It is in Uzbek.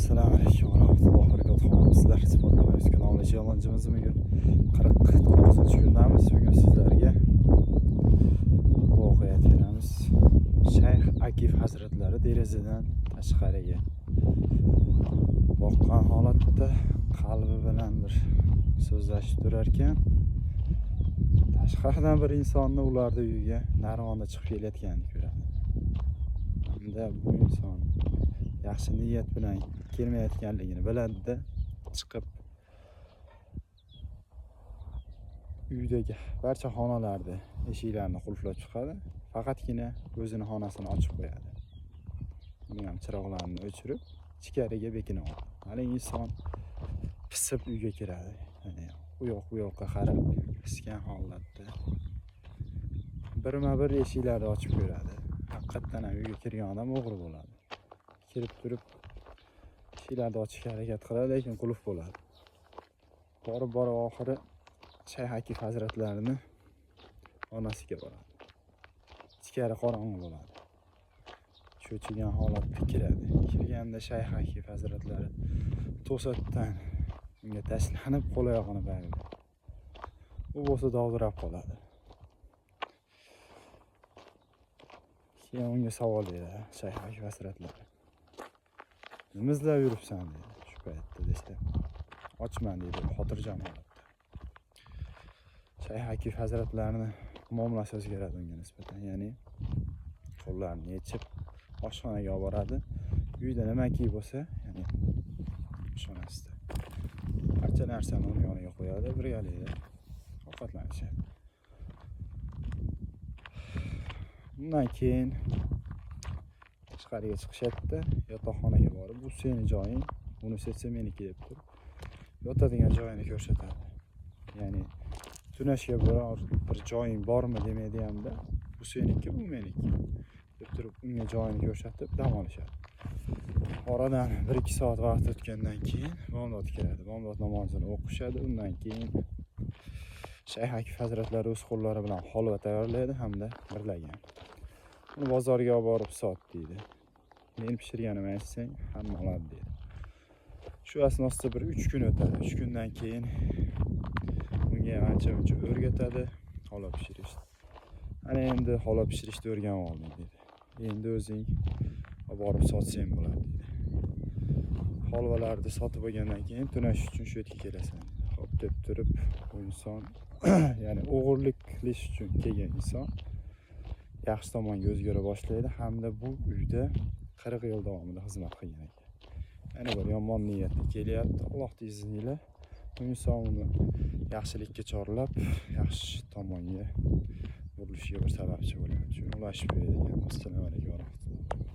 Assalomu alaykum va rahmatullohi va barakatuh. Sizlar sport bilan kanalida challenge bugun 49-kundamiz. Bugun sizlarga voqea beramiz. Shayx Akif hazratlari derazadan tashqariga boqqan holatda qalbi bilan bir so'zlashib turar ekan. Tashqaridan bir insonni ularning uyiga narvonda chiqib kelayotganini ko'radi. Hamda bu inson yaxshi niyat bilan kelmayotganligini biladi-da, chiqib uydagi barcha xonalarda eshiklarni qulflab chiqadi. Faqatgina o'zini xonasini ochib qo'yadi. Uni ham chiroqlarni o'chirib, ichkariga bekinib oladi. Hali inson pisib uyga kiradi. Ya'ni u yoqqa qarab, pisgan holatda birma-bir eshiklarni ochib ko'radi. Haqiqatan ham uyga kirgan odam o'g'ri bo'ladi. Kirib turib eshiklarni ochishga harakat qiladi, lekin qulf bo'ladi. Borib oxiri Shayx Akif hazratlarini onasiga boradi. Ichkari qorong'i bo'ladi. Cho'chigan holatda kiradi. Kirganda Shayx Akif hazratlari to'satdan unga tashlanib qo'l-oyog'ini bag'illaydi. U bo'lsa dovdirab qoladi. Keyin unga savol beradi Shayx Akif hazratlari. Nima izlab yuribsan dedi shu paytda desa. Ochman dedi xotirjam holatda. Shayx Akif hazratlarining muomalasi o'zgaradi unga nisbatan. Ya'ni qo'llarini yechib oshxonaga olib boradi. Uyda nimaki bo'lsa, ya'ni oshxonasida barcha narsani uning yoniga qo'yadi, birgalikda ovqatlanishadi. Undan keyin tashqariga chiqishadi, yotoqxonaga borib, bu seni joying, buni seçsa meniki deb turib, yotadigan joyini ko'rsatadi. Ya'ni tunashga bir joying bormi demaydi hamda, bu seniki, bu meniki deb turib, unga joyini ko'rsatib dam olishadi. Oradan 1-2 soat vaqt o'tgandan keyin bomdod kiradi. Bomdod namozini o'qishadi. Undan keyin Shayx Akif hazratlari o'z qo'llari bilan holva tayyorlaydi hamda birlagan. Uni bozorga olib borib sot deydi. Men pishirganimni aytsang, hamma oladi deydi. Shu asnosida bir 3 kun o'tadi. 3 kundan keyin unga ancha-muncha o'rgatadi holva pishirishni. Ana endi holva pishirishni o'rganib oldim deydi. Endi o'zing olib borib sotsang bo'ladi deydi. Holvalarni sotib olgandan keyin tunash uchun shu yerga kelasan. Xo'p deb turib, bu inson ya'ni o'g'irlik qilish uchun kelgan inson yaxshi tomonga o'zgara boshlaydi hamda bu uyda 40 yil davomida xizmat qilgan ekan. Yana bir yomon niyatda kelyapti. Allohning izniyle bu inson uni yaxshilikka chorlab, yaxshi tomonga burilishiga bir sababchi bo'ladi. Shuni ulashib beradigan. Assalomu alaykum.